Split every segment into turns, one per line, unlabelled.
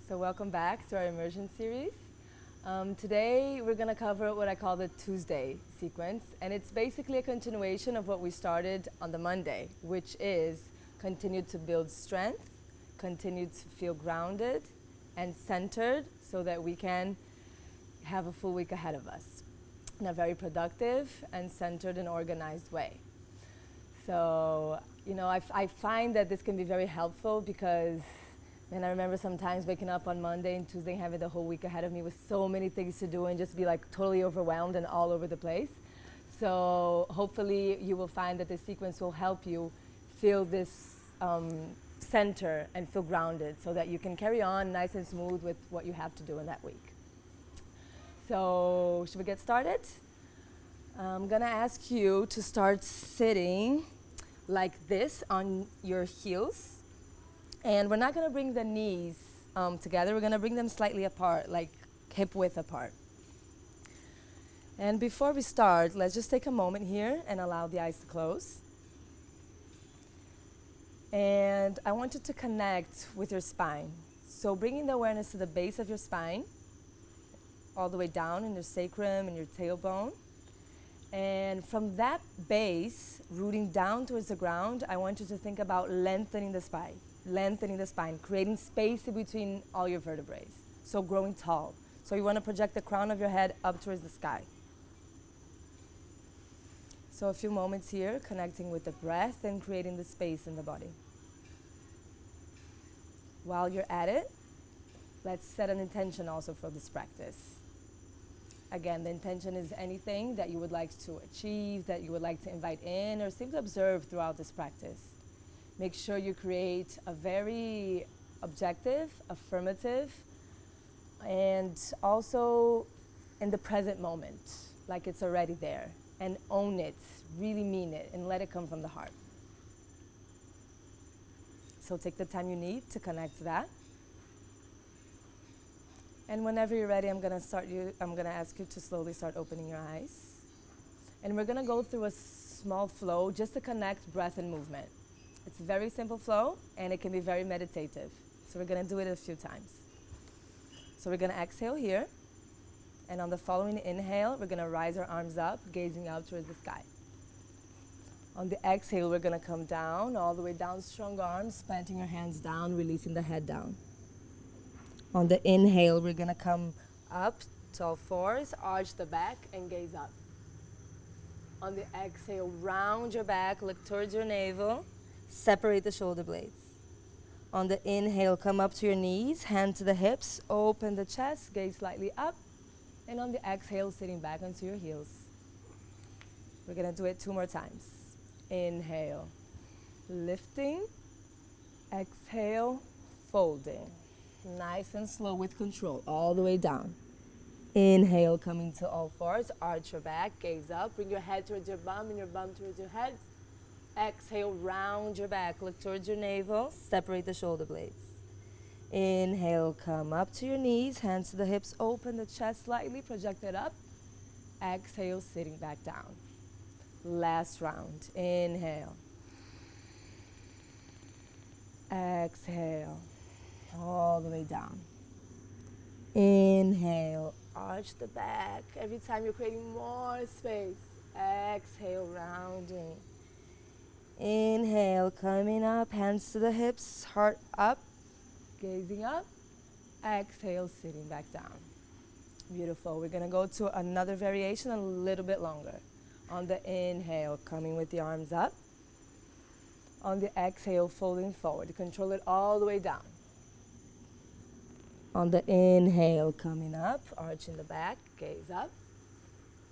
So welcome back to our immersion series. Today we're going to cover what I call the Tuesday sequence, and it's basically a continuation of what we started on the Monday, which is continue to build strength, continue to feel grounded and centered so that we can have a full week ahead of us in a very productive and centered and organized way. So, I find that this can be very helpful because and I remember sometimes waking up on Monday and Tuesday having the whole week ahead of me with so many things to do and just be like totally overwhelmed and all over the place. So hopefully you will find that this sequence will help you feel this center and feel grounded so that you can carry on nice and smooth with what you have to do in that week. So should we get started? I'm gonna ask you to start sitting like this on your heels. And we're not going to bring the knees together. We're going to bring them slightly apart, like hip width apart. And before we start, let's just take a moment here and allow the eyes to close. And I want you to connect with your spine. So bringing the awareness to the base of your spine, all the way down in your sacrum and your tailbone. And from that base, rooting down towards the ground, I want you to think about lengthening the spine. Creating space in between all your vertebrae. So growing tall. So you want to project the crown of your head up towards the sky. So a few moments here, connecting with the breath and creating the space in the body. While you're at it, let's set an intention also for this practice. Again, the intention is anything that you would like to achieve, that you would like to invite in, or simply observe throughout this practice. Make sure you create a very objective, affirmative, and also in the present moment, like it's already there. And own it, really mean it, and let it come from the heart. So take the time you need to connect to that. And whenever you're ready, I'm gonna ask you to slowly start opening your eyes. And we're gonna go through a small flow just to connect breath and movement. It's a very simple flow, and it can be very meditative. So we're going to do it a few times. So we're going to exhale here. And on the following inhale, we're going to rise our arms up, gazing out towards the sky. On the exhale, we're going to come down, all the way down, strong arms, planting your hands down, releasing the head down. On the inhale, we're going to come up to all fours, arch the back, and gaze up. On the exhale, round your back, look towards your navel. Separate the shoulder blades. On the inhale, come up to your knees, hand to the hips, open the chest, gaze slightly up. And on the exhale, sitting back onto your heels. We're going to do it 2 more times. Inhale, lifting. Exhale, folding. Nice and slow with control, all the way down. Inhale, coming to all fours, arch your back, gaze up, bring your head towards your bum and your bum towards your head. Exhale, round your back, look towards your navel, separate the shoulder blades. Inhale, come up to your knees, hands to the hips, open the chest slightly, project it up. Exhale, sitting back down. Last round, inhale. Exhale, all the way down. Inhale, arch the back. Every time you're creating more space. Exhale, rounding. Inhale, coming up, hands to the hips, heart up, gazing up. Exhale, sitting back down. Beautiful. We're going to go to another variation a little bit longer. On the inhale, coming with the arms up. On the exhale, folding forward. Control it all the way down. On the inhale, coming up, arching the back, gaze up.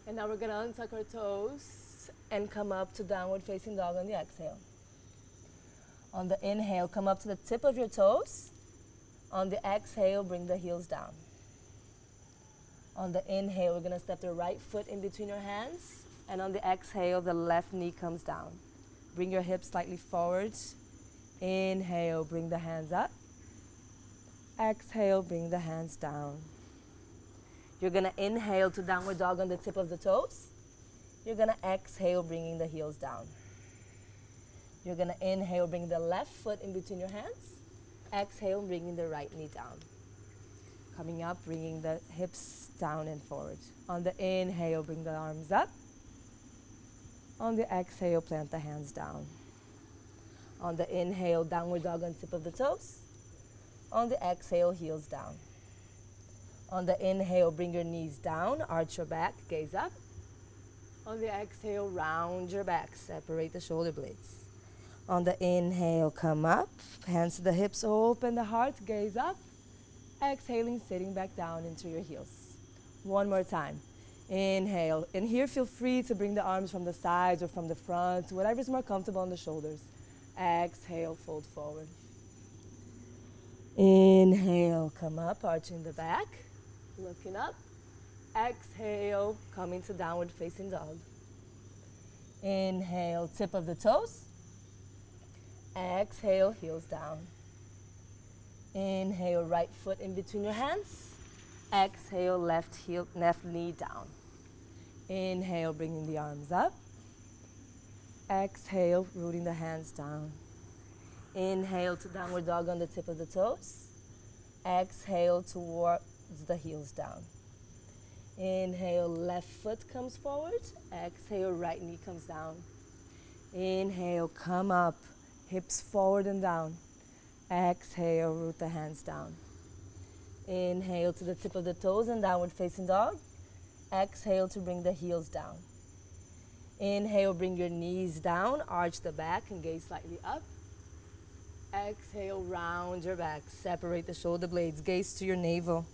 And now we're going to untuck our toes and come up to downward facing dog on the exhale. On the inhale, come up to the tip of your toes. On the exhale, bring the heels down. On the inhale, we're going to step the right foot in between your hands. And on the exhale, the left knee comes down. Bring your hips slightly forward. Inhale, bring the hands up. Exhale, bring the hands down. You're going to inhale to downward dog on the tip of the toes. You're going to exhale, bringing the heels down. You're going to inhale, bring the left foot in between your hands. Exhale, bringing the right knee down. Coming up, bringing the hips down and forward. On the inhale, bring the arms up. On the exhale, plant the hands down. On the inhale, downward dog on tip of the toes. On the exhale, heels down. On the inhale, bring your knees down, arch your back, gaze up. On the exhale, round your back, separate the shoulder blades. On the inhale, come up, hands to the hips, open the heart, gaze up. Exhaling, sitting back down into your heels. One more time. Inhale. And here, feel free to bring the arms from the sides or from the front, whatever's more comfortable on the shoulders. Exhale, fold forward. Inhale, come up, arching the back, looking up. Exhale, coming to downward facing dog. Inhale, tip of the toes. Exhale, heels down. Inhale, right foot in between your hands. Exhale, left knee down. Inhale, bringing the arms up. Exhale, rooting the hands down. Inhale to downward dog on the tip of the toes. Exhale towards the heels down. Inhale, left foot comes forward. Exhale, right knee comes down. Inhale, come up, hips forward and down. Exhale, root the hands down. Inhale to the tip of the toes and downward facing dog. Exhale to bring the heels down. Inhale, bring your knees down, arch the back and gaze slightly up. Exhale, round your back, separate the shoulder blades, gaze to your navel.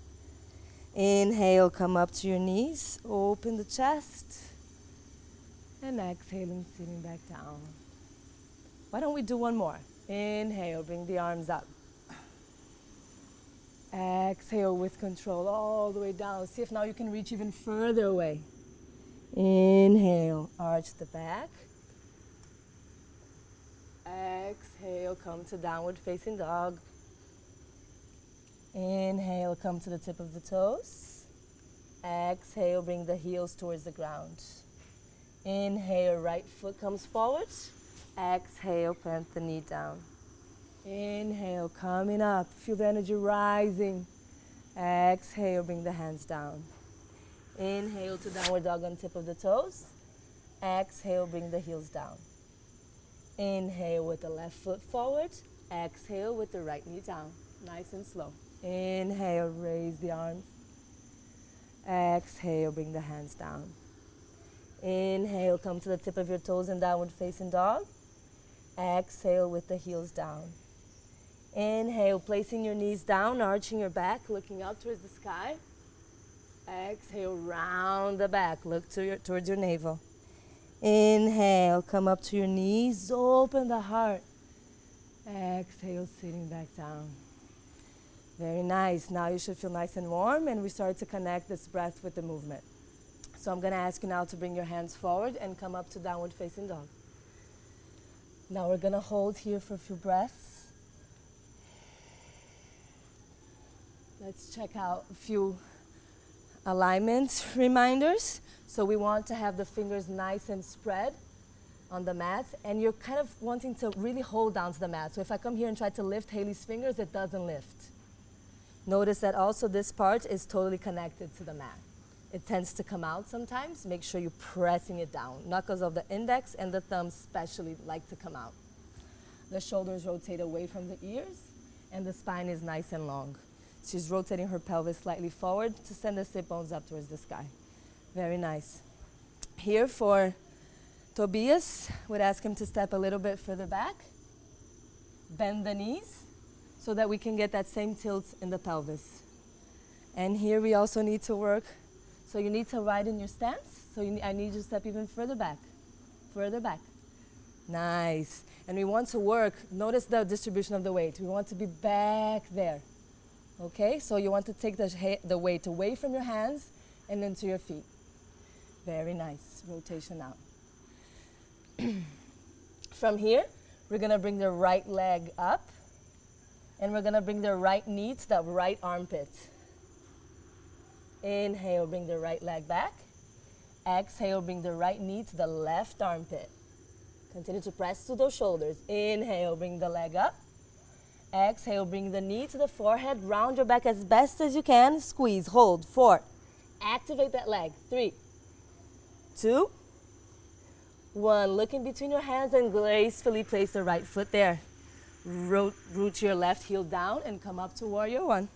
Inhale, come up to your knees, open the chest. And exhaling, sitting back down. Why don't we do one more? Inhale, bring the arms up. Exhale with control all the way down. See if now you can reach even further away. Inhale, arch the back. Exhale, come to downward facing dog. Inhale, come to the tip of the toes. Exhale, bring the heels towards the ground. Inhale, right foot comes forward. Exhale, plant the knee down. Inhale, coming up. Feel the energy rising. Exhale, bring the hands down. Inhale to downward dog on tip of the toes. Exhale, bring the heels down. Inhale with the left foot forward. Exhale with the right knee down. Nice and slow. Inhale, raise the arms. Exhale, bring the hands down. Inhale, come to the tip of your toes and downward facing dog. Exhale with the heels down. Inhale, placing your knees down, arching your back, looking up towards the sky. Exhale, round the back, look towards your navel. Inhale, come up to your knees, open the heart. Exhale, sitting back down. Very nice. Now you should feel nice and warm, and we start to connect this breath with the movement. So I'm going to ask you now to bring your hands forward and come up to downward facing dog. Now we're going to hold here for a few breaths. Let's check out a few alignment reminders. So we want to have the fingers nice and spread on the mat, and you're kind of wanting to really hold down to the mat. So if I come here and try to lift Haley's fingers, it doesn't lift. Notice that also this part is totally connected to the mat. It tends to come out sometimes. Make sure you're pressing it down. Knuckles of the index and the thumb especially like to come out. The shoulders rotate away from the ears, and the spine is nice and long. She's rotating her pelvis slightly forward to send the sit bones up towards the sky. Very nice. Here for Tobias, would ask him to step a little bit further back. Bend the knees so that we can get that same tilt in the pelvis. And here we also need to work. So you need to ride in your stance. So I need you to step even further back. Further back. Nice. And we want to work, notice the distribution of the weight. We want to be back there. Okay, so you want to take the weight away from your hands and into your feet. Very nice. Rotation out. From here, we're going to bring the right leg up, and we're going to bring the right knee to the right armpit. Inhale, bring the right leg back. Exhale, bring the right knee to the left armpit. Continue to press to those shoulders. Inhale, bring the leg up. Exhale, bring the knee to the forehead, round your back as best as you can, squeeze, hold, 4. Activate that leg, 3, 2, 1. Look in between your hands and gracefully place the right foot there. Root your left heel down and come up to Warrior 1.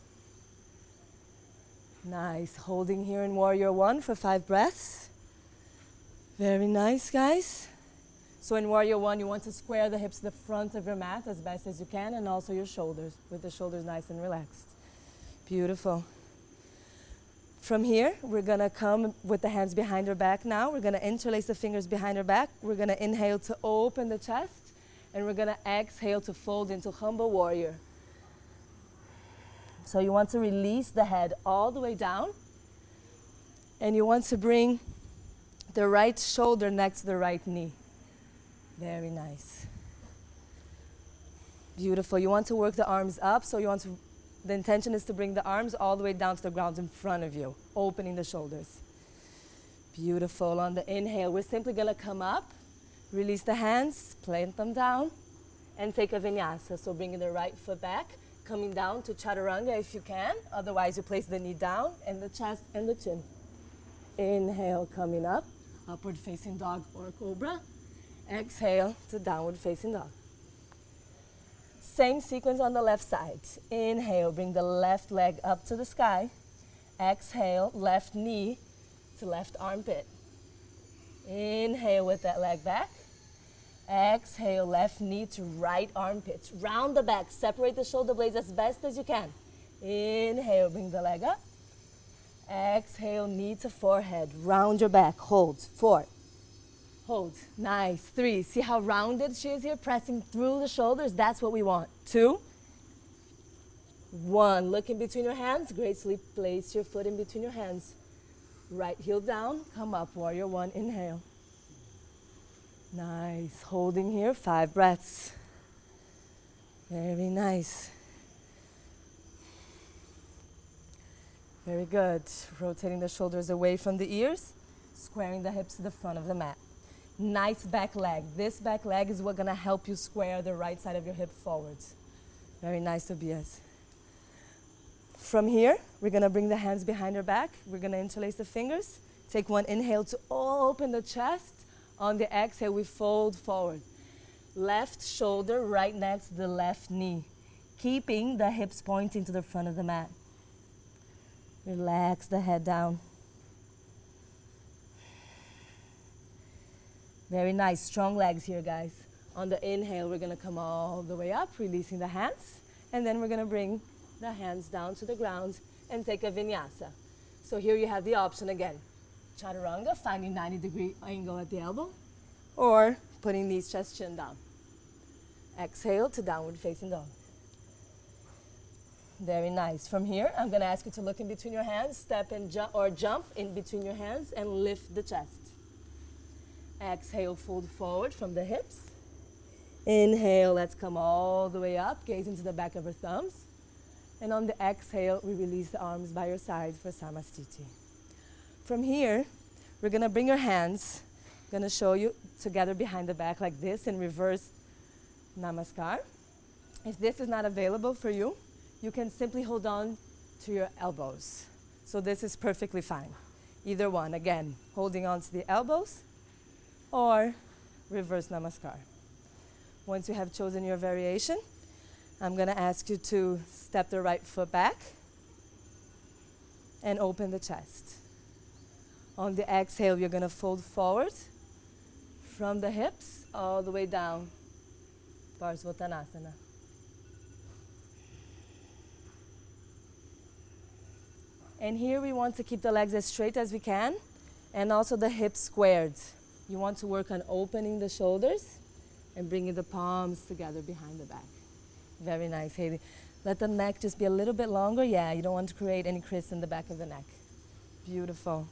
Nice, holding here in Warrior 1 for 5 breaths. Very nice, guys. So in Warrior 1, you want to square the hips to the front of your mat as best as you can, and also your shoulders, with the shoulders nice and relaxed. Beautiful. From here, we're going to come with the hands behind our back now. We're going to interlace the fingers behind our back. We're going to inhale to open the chest, and we're going to exhale to fold into Humble Warrior. So you want to release the head all the way down, and you want to bring the right shoulder next to the right knee. Very nice. Beautiful. You want to work the arms up, so the intention is to bring the arms all the way down to the ground in front of you, opening the shoulders. Beautiful. On the inhale, we're simply going to come up, release the hands, plant them down, and take a vinyasa. So bringing the right foot back, coming down to chaturanga if you can. Otherwise, you place the knee down and the chest and the chin. Inhale, coming up, upward facing dog or cobra. Exhale to downward facing dog. Same sequence on the left side. Inhale, bring the left leg up to the sky. Exhale, left knee to left armpit. Inhale with that leg back. Exhale, left knee to right armpit. Round the back, separate the shoulder blades as best as you can. Inhale, bring the leg up. Exhale, knee to forehead. Round your back, hold, 4. Hold, nice, 3. See how rounded she is here, pressing through the shoulders? That's what we want. 2, 1. Look in between your hands, gracefully place your foot in between your hands. Right heel down, come up, Warrior 1, inhale. Nice, holding here, 5 breaths. Very nice. Very good. Rotating the shoulders away from the ears, squaring the hips to the front of the mat. Nice back leg. This back leg is what's going to help you square the right side of your hip forwards. Very nice, Tobias. From here, we're going to bring the hands behind our back. We're going to interlace the fingers. Take one inhale to open the chest. On the exhale, we fold forward. Left shoulder right next to the left knee, keeping the hips pointing to the front of the mat. Relax the head down. Very nice, strong legs here, guys. On the inhale, we're gonna come all the way up, releasing the hands, and then we're gonna bring the hands down to the ground and take a vinyasa. So here you have the option again. Chaturanga, finding 90-degree angle at the elbow, or putting knees, chest, chin down. Exhale to downward facing dog. Very nice. From here, I'm gonna ask you to look in between your hands, step and jump in between your hands and lift the chest. Exhale, fold forward from the hips. Inhale, let's come all the way up, gaze into the back of our thumbs. And on the exhale, we release the arms by your side for Samastiti. From here, we're gonna bring your hands, gonna show you together behind the back like this in reverse Namaskar. If this is not available for you, you can simply hold on to your elbows. So this is perfectly fine. Either one, again, holding on to the elbows or reverse Namaskar. Once you have chosen your variation, I'm gonna ask you to step the right foot back and open the chest. On the exhale, you're gonna fold forward from the hips all the way down, Parsvottanasana. And here we want to keep the legs as straight as we can and also the hips squared. You want to work on opening the shoulders and bringing the palms together behind the back. Very nice, Haley. Let the neck just be a little bit longer. Yeah, you don't want to create any crease in the back of the neck. Beautiful.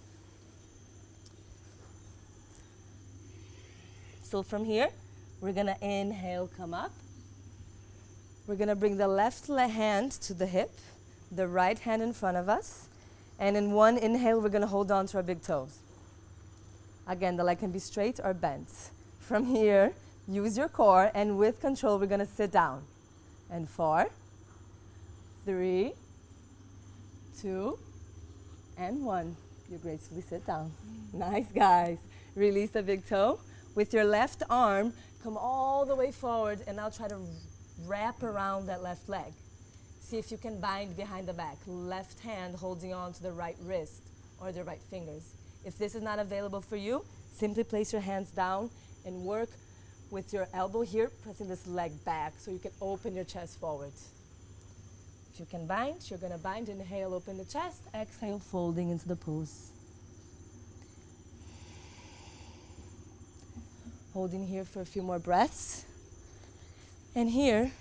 So from here, we're gonna inhale, come up. We're gonna bring the left hand to the hip, the right hand in front of us, and in one inhale, we're gonna hold on to our big toes. Again, the leg can be straight or bent. From here, use your core, and with control, we're gonna sit down. and 4, 3, 2, and 1. You gracefully sit down. Nice, guys. Release the big toe. With your left arm, come all the way forward, and now try to wrap around that left leg. See if you can bind behind the back. Left hand holding on to the right wrist or the right fingers. If this is not available for you, simply place your hands down and work with your elbow here, pressing this leg back so you can open your chest forward. If you can bind, you're going to bind. Inhale, open the chest. Exhale, folding into the pose. Holding here for a few more breaths. And here,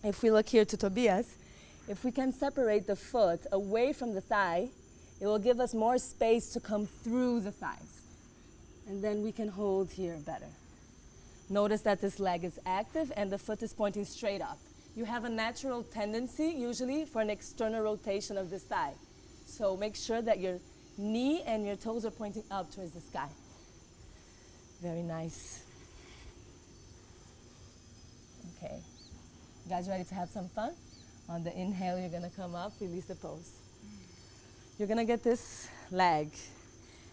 if we look here to Tobias, if we can separate the foot away from the thigh, it will give us more space to come through the thighs. And then we can hold here better. Notice that this leg is active and the foot is pointing straight up. You have a natural tendency, usually, for an external rotation of this thigh. So make sure that your knee and your toes are pointing up towards the sky. Very nice. Okay. You guys ready to have some fun? On the inhale, you're going to come up, release the pose. You're going to get this leg,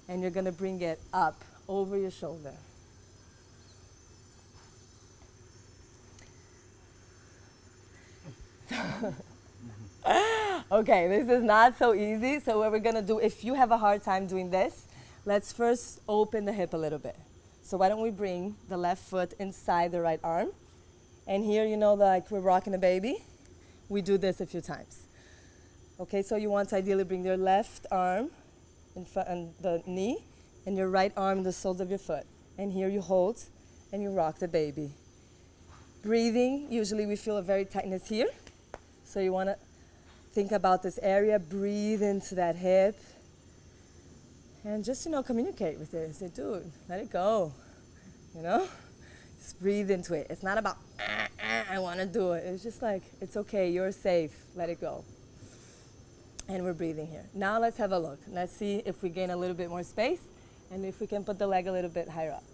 and you're going to bring it up over your shoulder. Okay, this is not so easy. So what we're going to do, if you have a hard time doing this, let's first open the hip a little bit. So why don't we bring the left foot inside the right arm? And here, you know, like we're rocking a baby. We do this a few times. Okay, so you want to ideally bring your left arm in front on the knee and your right arm in the soles of your foot. And here you hold and you rock the baby. Breathing, usually we feel a very tightness here. So you want to think about this area, breathe into that hip. And just, you know, communicate with it. Say, dude, let it go. You know? Just breathe into it. It's not about, I want to do it. It's just like, it's okay, you're safe, let it go. And we're breathing here. Now let's have a look. Let's see if we gain a little bit more space and if we can put the leg a little bit higher up.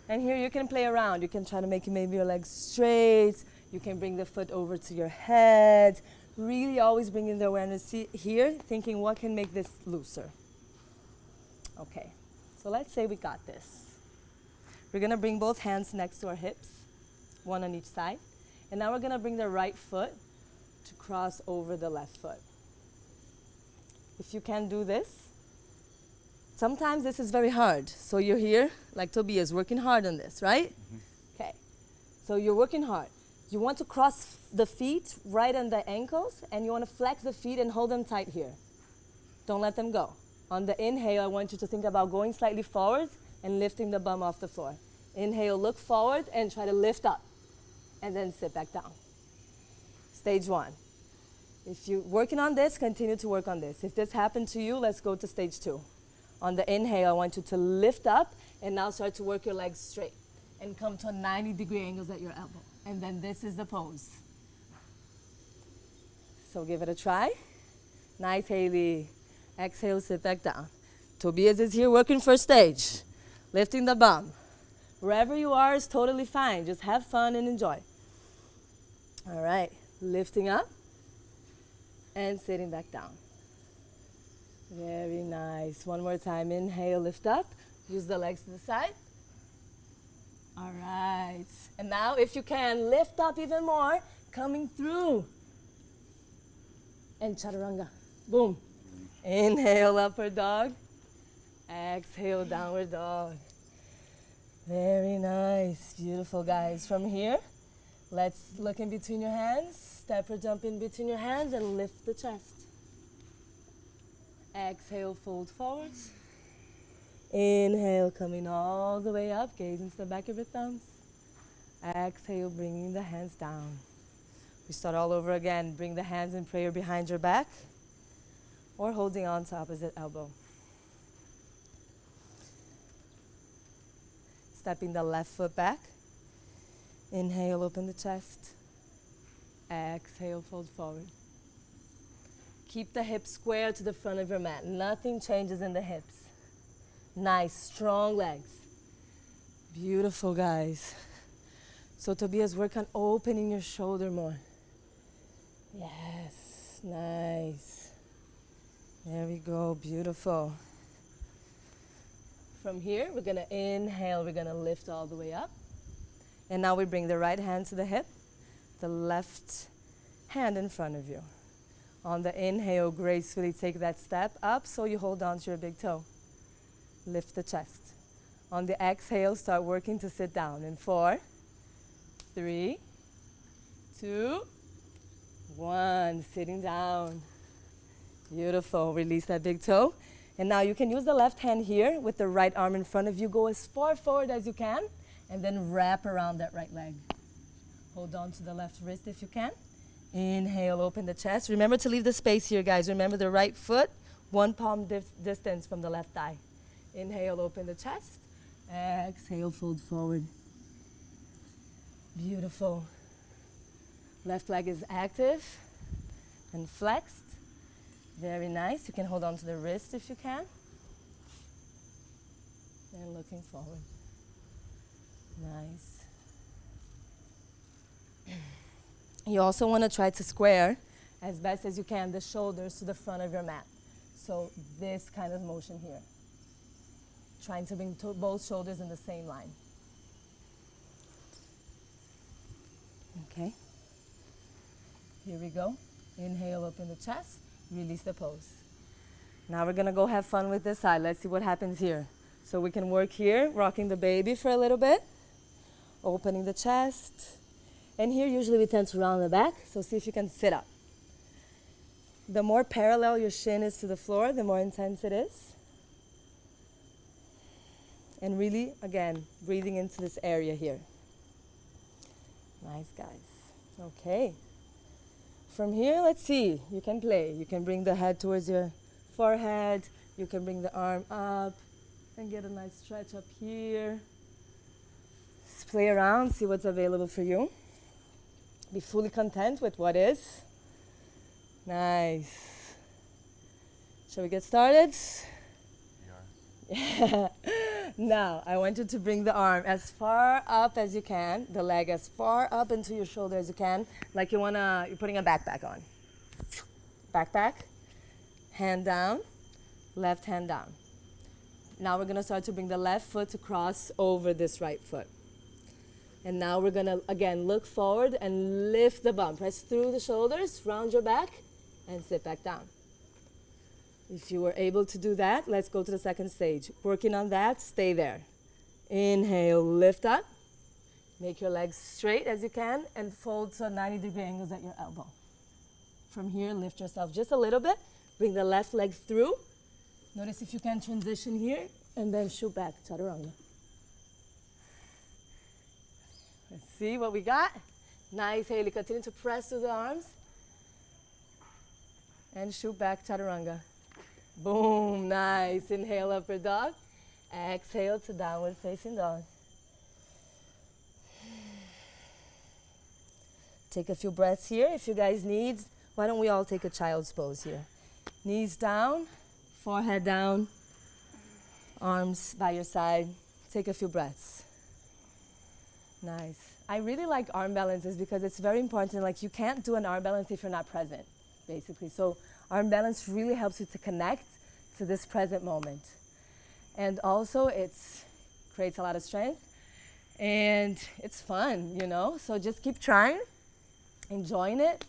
And here you can play around. You can try to make maybe your legs straight. You can bring the foot over to your head. Really always bringing the awareness here, thinking what can make this looser. Okay, so let's say we got this. We're going to bring both hands next to our hips, one on each side. And now we're going to bring the right foot to cross over the left foot. If you can do this, sometimes this is very hard. So you're here, like Tobias, working hard on this, right? Mm-hmm. Okay, so you're working hard. You want to cross the feet right on the ankles, and you want to flex the feet and hold them tight here. Don't let them go. On the inhale, I want you to think about going slightly forward and lifting the bum off the floor. Inhale, look forward and try to lift up, and then sit back down. Stage 1. If you're working on this, continue to work on this. If this happened to you, let's go to stage 2. On the inhale, I want you to lift up and now start to work your legs straight and come to a 90-degree angles at your elbow. And then this is the pose. So give it a try. Nice, Haley. Exhale, sit back down. Tobias is here working first stage, lifting the bum. Wherever you are is totally fine. Just have fun and enjoy. All right, lifting up and sitting back down. Very nice. One more time. Inhale, lift up. Use the legs to the side. All right. And now, if you can, lift up even more, coming through. And chaturanga. Boom. Inhale, upward dog. Exhale, downward dog. Very nice. Beautiful, guys. From here, let's look in between your hands. Step or jump in between your hands and lift the chest. Exhale, fold forwards. Inhale, coming all the way up, gaze into the back of your thumbs. Exhale, bringing the hands down. We start all over again. Bring the hands in prayer behind your back or holding on to opposite elbow. Stepping the left foot back. Inhale, open the chest. Exhale, fold forward. Keep the hips square to the front of your mat. Nothing changes in the hips. Nice, strong legs. Beautiful, guys. So Tobias, work on opening your shoulder more. Yes, nice. There we go, beautiful. From here, we're gonna inhale, we're gonna lift all the way up. And now we bring the right hand to the hip, the left hand in front of you. On the inhale, gracefully take that step up so you hold on to your big toe. Lift the chest. On the exhale, start working to sit down in 4, 3, 2, 1. Sitting down. Beautiful. Release that big toe. And now you can use the left hand here with the right arm in front of you. Go as far forward as you can and then wrap around that right leg. Hold on to the left wrist if you can. Inhale, open the chest. Remember to leave the space here, guys. Remember the right foot, 1 palm distance from the left thigh. Inhale, open the chest. Exhale, fold forward. Beautiful. Left leg is active and flexed. Very nice. You can hold on to the wrist if you can. And looking forward. Nice. You also want to try to square as best as you can the shoulders to the front of your mat. So this kind of motion here. Trying to bring both shoulders in the same line. Okay. Here we go. Inhale, open the chest. Release the pose. Now we're going to go have fun with this side. Let's see what happens here. So we can work here, rocking the baby for a little bit. Opening the chest. And here usually we tend to round the back, so see if you can sit up. The more parallel your shin is to the floor, the more intense it is. And really, again, breathing into this area here. Nice, guys. Okay. From here, let's see. You can play. You can bring the head towards your forehead. You can bring the arm up and get a nice stretch up here. Just play around, see what's available for you. Be fully content with what is. Nice. Shall we get started? Yeah. Now, I want you to bring the arm as far up as you can, the leg as far up into your shoulder as you can, like you're putting a backpack on. Backpack, hand down, left hand down. Now we're gonna start to bring the left foot to cross over this right foot. And now we're gonna, again, look forward and lift the bum. Press through the shoulders, round your back, and sit back down. If you were able to do that, let's go to the second stage. Working on that, stay there. Inhale, lift up. Make your legs straight as you can and fold to 90-degree angles at your elbow. From here, lift yourself just a little bit. Bring the left leg through. Notice if you can transition here and then shoot back, chaturanga. Let's see what we got. Nice, Haley. Continue to press through the arms. And shoot back, chaturanga. Boom, nice. Inhale, upward dog. Exhale to downward facing dog. Take a few breaths here. If you guys need, why don't we all take a child's pose here? Knees down, forehead down, arms by your side. Take a few breaths. Nice. I really like arm balances because it's very important. Like, you can't do an arm balance if you're not present, basically. So arm balance really helps you to connect to this present moment. And also it creates a lot of strength and it's fun, you know? So just keep trying, enjoying it,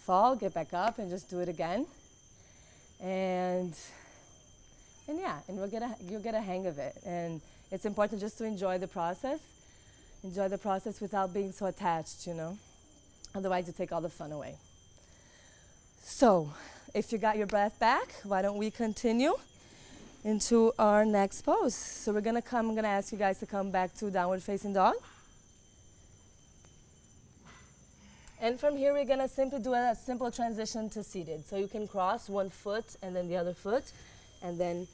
fall, get back up and just do it again. And yeah, and you'll get a hang of it. And it's important just to enjoy the process. Enjoy the process without being so attached, you know? Otherwise you take all the fun away. So, if you got your breath back, why don't we continue into our next pose. So I'm gonna ask you guys to come back to downward facing dog. And from here, we're gonna simply do a simple transition to seated. So you can cross one foot and then the other foot, and then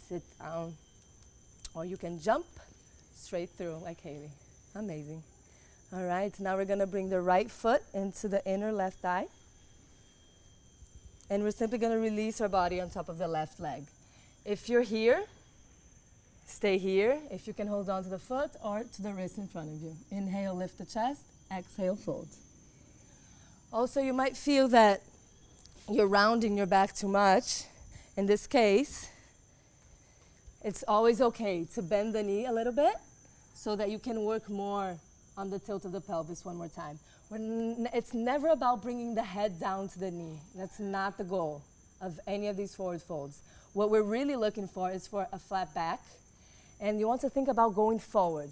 sit down. Or you can jump straight through like Haley. Amazing. All right, now we're gonna bring the right foot into the inner left thigh. And we're simply gonna release our body on top of the left leg. If you're here, Stay here if you can hold on to the foot or to the wrist in front of you. Inhale, lift the chest. Exhale, fold. Also, you might feel that you're rounding your back too much. In this case, it's always okay to bend the knee a little bit so that you can work more on the tilt of the pelvis one more time. It's never about bringing the head down to the knee. That's not the goal of any of these forward folds. What we're really looking for is for a flat back, and you want to think about going forward.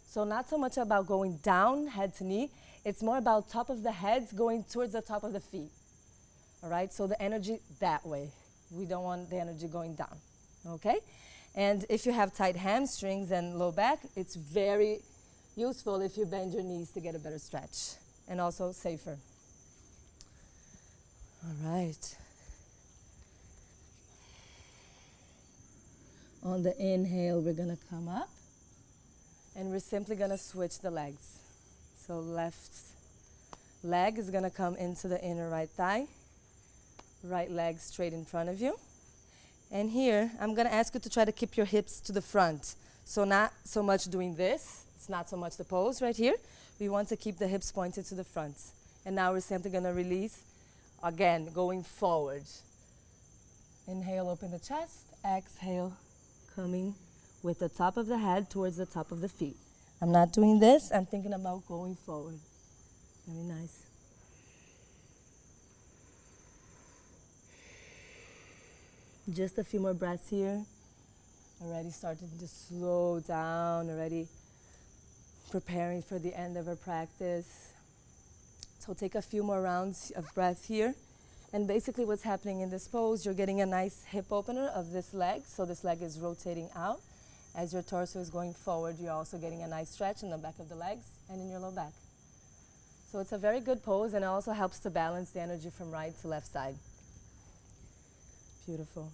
So not so much about going down, head to knee, it's more about top of the head going towards the top of the feet. All right, so the energy that way. We don't want the energy going down, okay? And if you have tight hamstrings and low back, it's very useful if you bend your knees to get a better stretch and also safer. All right. On the inhale, we're gonna come up and we're simply gonna switch the legs. So left leg is gonna come into the inner right thigh, right leg straight in front of you. And here, I'm gonna ask you to try to keep your hips to the front. So not so much doing this, it's not so much the pose right here. We want to keep the hips pointed to the front. And now we're simply gonna release, again, going forward. Inhale, open the chest, exhale, coming with the top of the head towards the top of the feet. I'm not doing this, I'm thinking about going forward. Very nice. Just a few more breaths here. Already starting to slow down, already preparing for the end of our practice. So take a few more rounds of breath here. And basically what's happening in this pose, you're getting a nice hip opener of this leg. So this leg is rotating out. As your torso is going forward, you're also getting a nice stretch in the back of the legs and in your low back. So it's a very good pose, and it also helps to balance the energy from right to left side. Beautiful.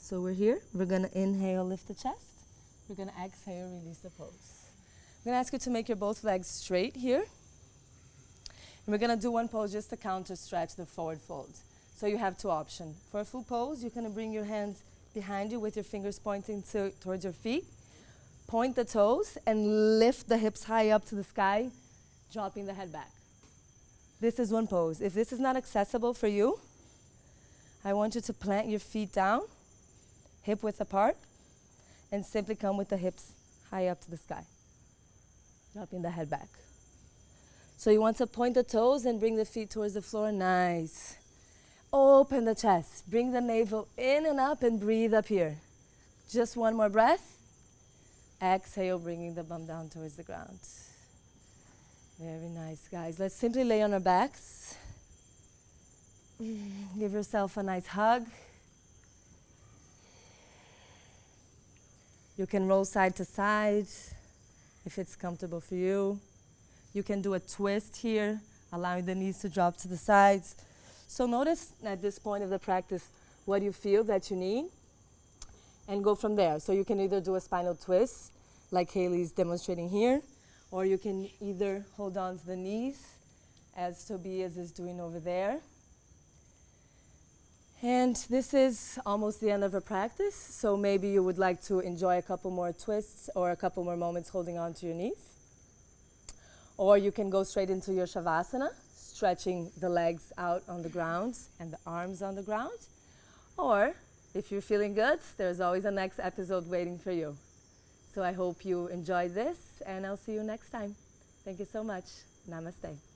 So we're here. We're going to inhale, lift the chest. We're going to exhale, release the pose. I'm going to ask you to make your both legs straight here. And we're going to do one pose just to counter stretch the forward fold. So you have two options. For a full pose, you're going to bring your hands behind you with your fingers pointing towards your feet. Point the toes and lift the hips high up to the sky, dropping the head back. This is one pose. If this is not accessible for you, I want you to plant your feet down, hip width apart, and simply come with the hips high up to the sky, dropping the head back. So you want to point the toes and bring the feet towards the floor. Nice. Open the chest. Bring the navel in and up and breathe up here. Just one more breath. Exhale, bringing the bum down towards the ground. Very nice, guys. Let's simply lay on our backs. Give yourself a nice hug. You can roll side to side if it's comfortable for you. You can do a twist here, allowing the knees to drop to the sides. So notice at this point of the practice what you feel that you need and go from there. So you can either do a spinal twist like Haley's demonstrating here, or you can either hold on to the knees as Tobias is doing over there. And this is almost the end of a practice, so maybe you would like to enjoy a couple more twists or a couple more moments holding on to your knees. Or you can go straight into your Shavasana, stretching the legs out on the ground and the arms on the ground. Or, if you're feeling good, there's always a next episode waiting for you. So I hope you enjoyed this, and I'll see you next time. Thank you so much. Namaste.